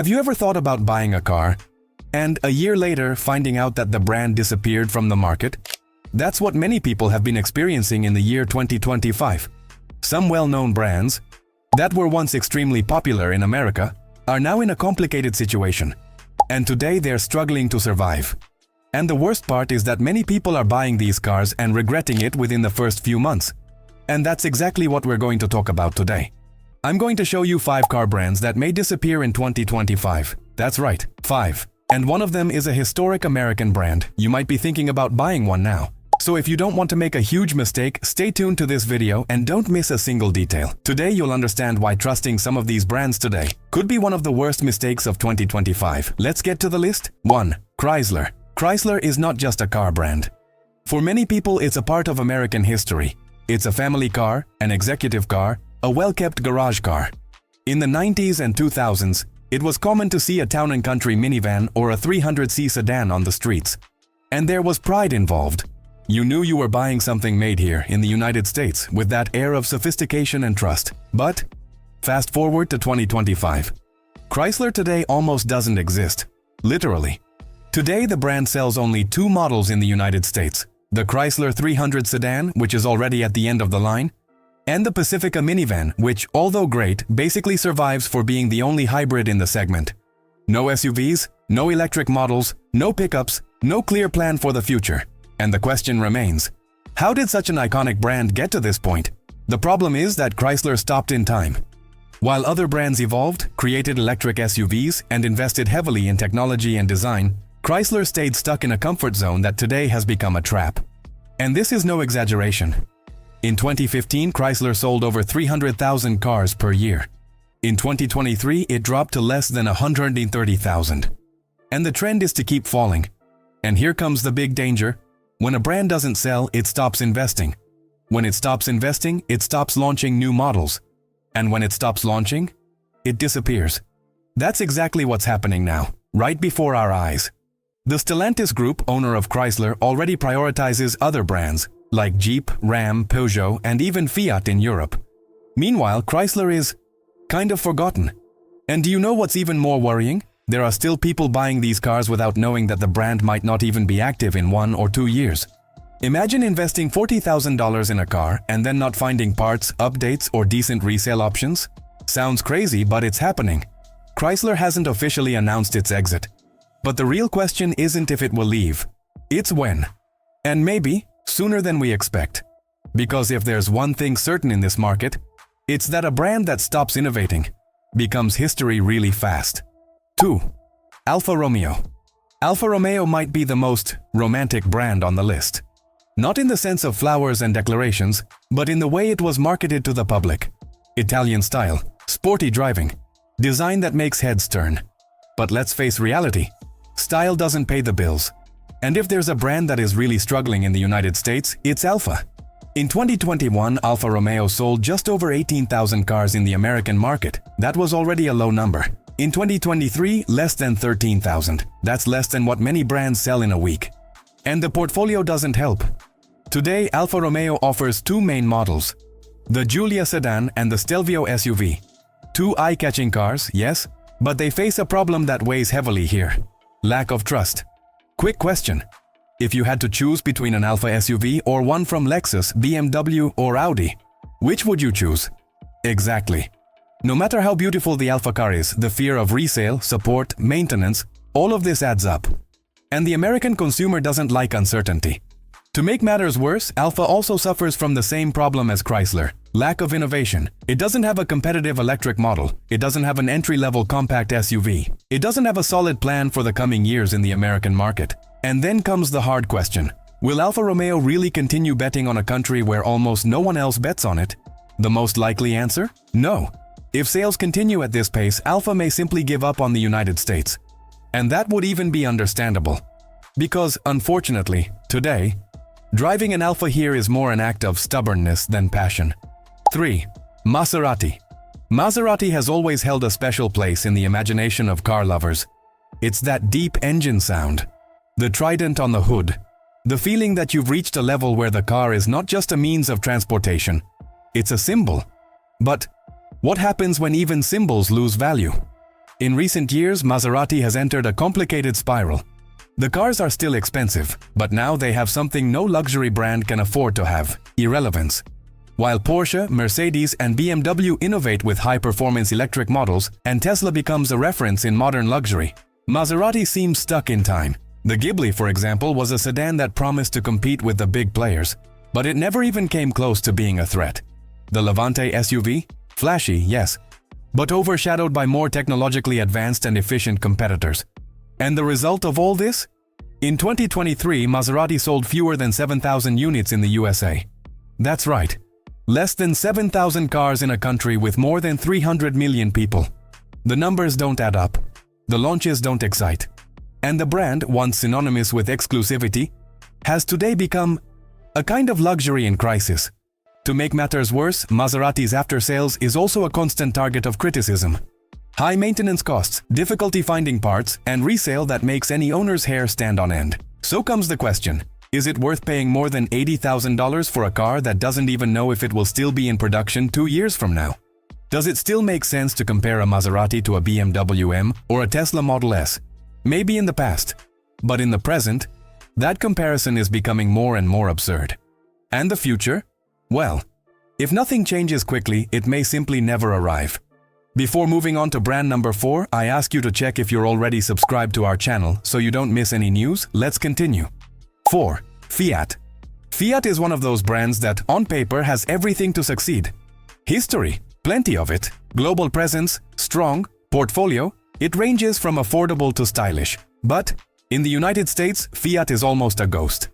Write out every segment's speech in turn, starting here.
Have you ever thought about buying a car and a year later finding out that the brand disappeared from the market? That's what many people have been experiencing in the year 2025. Some well-known brands that were once extremely popular in America are now in a complicated situation, and today they're struggling to survive. And the worst part is that many people are buying these cars and regretting it within the first few months. And that's exactly what we're going to talk about today. I'm going to show you 5 car brands that may disappear in 2025. That's right, 5. And one of them is a historic American brand. You might be thinking about buying one now. So if you don't want to make a huge mistake, stay tuned to this video and don't miss a single detail. Today you'll understand why trusting some of these brands today could be one of the worst mistakes of 2025. Let's get to the list. 1. Chrysler. Chrysler is not just a car brand. For many people, it's a part of American history. It's a family car, an executive car, a well-kept garage car. In the 90s and 2000s, it was common to see a town and country minivan or a 300c sedan on the streets. And there was pride involved. You knew you were buying something made here in the United States with that air of sophistication and trust. But fast forward to 2025. Chrysler today almost doesn't exist. Literally. Today the brand sells only 2 models in the United States. The Chrysler 300 sedan, which is already at the end of the line, and the Pacifica minivan, which, although great, basically survives for being the only hybrid in the segment. No SUVs, no electric models, no pickups, no clear plan for the future. And the question remains, how did such an iconic brand get to this point? The problem is that Chrysler stopped in time. While other brands evolved, created electric SUVs, and invested heavily in technology and design, Chrysler stayed stuck in a comfort zone that today has become a trap. And this is no exaggeration. In 2015, Chrysler sold over 300,000 cars per year. In 2023, it dropped to less than 130,000. And the trend is to keep falling. And here comes the big danger. When a brand doesn't sell, it stops investing. When it stops investing, it stops launching new models. And when it stops launching, it disappears. That's exactly what's happening now, right before our eyes. The Stellantis Group, owner of Chrysler, already prioritizes other brands like Jeep, Ram, Peugeot, and even Fiat in Europe. Meanwhile, Chrysler is kind of forgotten. And do you know what's even more worrying? There are still people buying these cars without knowing that the brand might not even be active in 1 or 2 years. Imagine investing $40,000 in a car and then not finding parts, updates, or decent resale options. Sounds crazy, but it's happening. Chrysler hasn't officially announced its exit. But the real question isn't if it will leave. It's when. And maybe sooner than we expect. Because if there's one thing certain in this market, it's that a brand that stops innovating becomes history really fast. 2. Alfa Romeo. Alfa Romeo might be the most romantic brand on the list. Not in the sense of flowers and declarations, but in the way it was marketed to the public. Italian style, sporty driving, design that makes heads turn. But let's face reality. Style doesn't pay the bills. And if there's a brand that is really struggling in the United States, it's Alfa. In 2021, Alfa Romeo sold just over 18,000 cars in the American market. That was already a low number. In 2023, less than 13,000. That's less than what many brands sell in a week. And the portfolio doesn't help. Today, Alfa Romeo offers 2 main models, the Giulia sedan and the Stelvio SUV. 2 eye-catching cars, yes, but they face a problem that weighs heavily here. Lack of trust. Quick question. If you had to choose between an Alfa SUV or one from Lexus, BMW, or Audi, which would you choose? Exactly. No matter how beautiful the Alfa car is, the fear of resale, support, maintenance, all of this adds up. And the American consumer doesn't like uncertainty. To make matters worse, Alfa also suffers from the same problem as Chrysler. Lack of innovation. It doesn't have a competitive electric model. It doesn't have an entry-level compact SUV. It doesn't have a solid plan for the coming years in the American market. And then comes the hard question. Will Alfa Romeo really continue betting on a country where almost no one else bets on it? The most likely answer? No. If sales continue at this pace, Alfa may simply give up on the United States. And that would even be understandable. Because, unfortunately, today, driving an Alfa here is more an act of stubbornness than passion. 3. Maserati. Maserati has always held a special place in the imagination of car lovers. It's that deep engine sound, the trident on the hood, the feeling that you've reached a level where the car is not just a means of transportation, it's a symbol. But what happens when even symbols lose value? In recent years, Maserati has entered a complicated spiral. The cars are still expensive, but now they have something no luxury brand can afford to have: irrelevance. While Porsche, Mercedes, and BMW innovate with high-performance electric models, and Tesla becomes a reference in modern luxury, Maserati seems stuck in time. The Ghibli, for example, was a sedan that promised to compete with the big players, but it never even came close to being a threat. The Levante SUV? Flashy, yes, but overshadowed by more technologically advanced and efficient competitors. And the result of all this? In 2023, Maserati sold fewer than 7,000 units in the USA. That's right, less than 7,000 cars in a country with more than 300 million people. The numbers don't add up. The launches don't excite. And the brand, once synonymous with exclusivity, has today become a kind of luxury in crisis. To make matters worse, Maserati's after-sales is also a constant target of criticism. High maintenance costs, difficulty finding parts, and resale that makes any owner's hair stand on end. So comes the question, is it worth paying more than $80,000 for a car that doesn't even know if it will still be in production 2 years from now? Does it still make sense to compare a Maserati to a BMW M or a Tesla Model S? Maybe in the past, but in the present, that comparison is becoming more and more absurd. And the future? Well, if nothing changes quickly, it may simply never arrive. Before moving on to brand number 4, I ask you to check if you're already subscribed to our channel so you don't miss any news. Let's continue. 4. Fiat. Fiat is one of those brands that, on paper, has everything to succeed. History, plenty of it. Global presence, strong. Portfolio, it ranges from affordable to stylish. But, in the United States, Fiat is almost a ghost.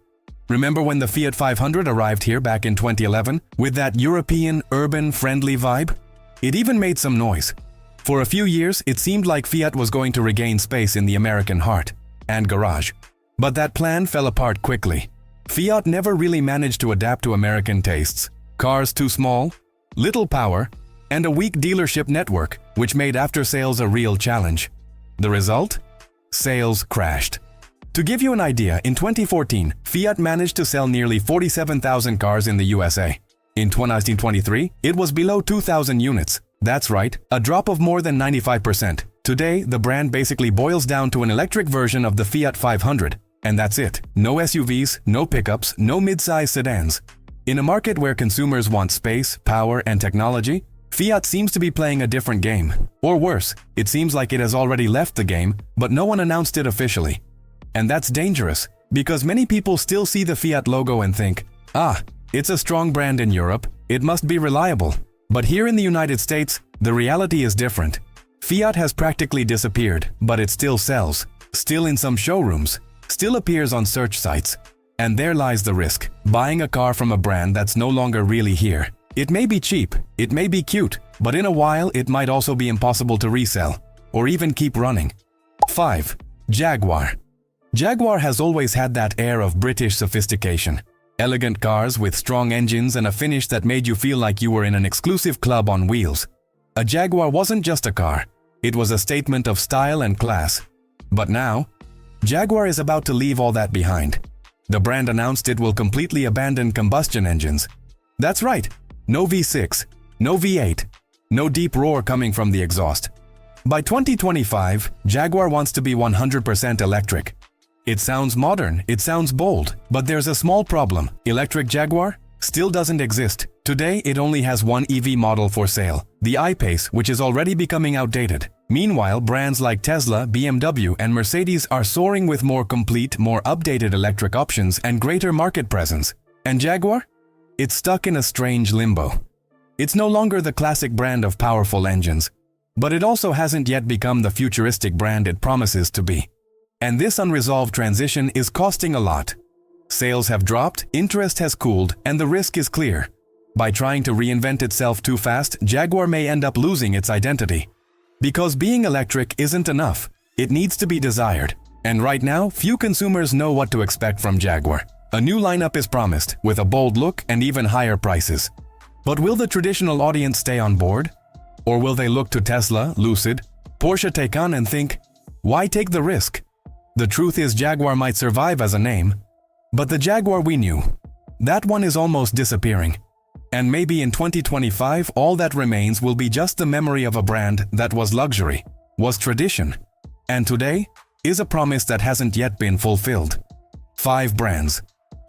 Remember when the Fiat 500 arrived here back in 2011 with that European, urban-friendly vibe? It even made some noise. For a few years, it seemed like Fiat was going to regain space in the American heart and garage. But that plan fell apart quickly. Fiat never really managed to adapt to American tastes. Cars too small, little power, and a weak dealership network, which made after-sales a real challenge. The result? Sales crashed. To give you an idea, in 2014, Fiat managed to sell nearly 47,000 cars in the USA. In 2023, it was below 2,000 units. That's right, a drop of more than 95%. Today, the brand basically boils down to an electric version of the Fiat 500. And that's it. No SUVs, no pickups, no mid-size sedans. In a market where consumers want space, power, and technology, Fiat seems to be playing a different game. Or worse, it seems like it has already left the game, but no one announced it officially. And that's dangerous, because many people still see the Fiat logo and think, it's a strong brand in Europe, it must be reliable. But here in the United States, the reality is different. Fiat has practically disappeared, but it still sells, still in some showrooms, still appears on search sites. And there lies the risk, buying a car from a brand that's no longer really here. It may be cheap, it may be cute, but in a while it might also be impossible to resell, or even keep running. 5. Jaguar. Jaguar has always had that air of British sophistication. Elegant cars with strong engines and a finish that made you feel like you were in an exclusive club on wheels. A Jaguar wasn't just a car, it was a statement of style and class. But now, Jaguar is about to leave all that behind. The brand announced it will completely abandon combustion engines. That's right, no V6, no V8, no deep roar coming from the exhaust. By 2025, Jaguar wants to be 100% electric. It sounds modern, it sounds bold, but there's a small problem. Electric Jaguar still doesn't exist. Today, it only has one EV model for sale, the I-Pace, which is already becoming outdated. Meanwhile, brands like Tesla, BMW, and Mercedes are soaring with more complete, more updated electric options and greater market presence. And Jaguar? It's stuck in a strange limbo. It's no longer the classic brand of powerful engines, but it also hasn't yet become the futuristic brand it promises to be. And this unresolved transition is costing a lot. Sales have dropped, interest has cooled, and the risk is clear. By trying to reinvent itself too fast, Jaguar may end up losing its identity. Because being electric isn't enough, it needs to be desired. And right now, few consumers know what to expect from Jaguar. A new lineup is promised, with a bold look and even higher prices. But will the traditional audience stay on board? Or will they look to Tesla, Lucid, Porsche Taycan and think, why take the risk? The truth is Jaguar might survive as a name, but the Jaguar we knew, that one is almost disappearing. And maybe in 2025 all that remains will be just the memory of a brand that was luxury, was tradition, and today is a promise that hasn't yet been fulfilled. 5 brands.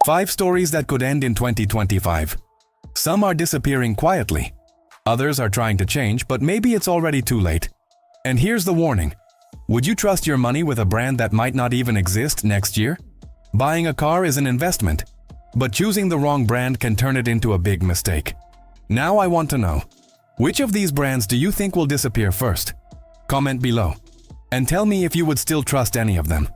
5 stories that could end in 2025. Some are disappearing quietly. Others are trying to change, but maybe it's already too late. And here's the warning. Would you trust your money with a brand that might not even exist next year? Buying a car is an investment, but choosing the wrong brand can turn it into a big mistake. Now I want to know, which of these brands do you think will disappear first? Comment below and tell me if you would still trust any of them.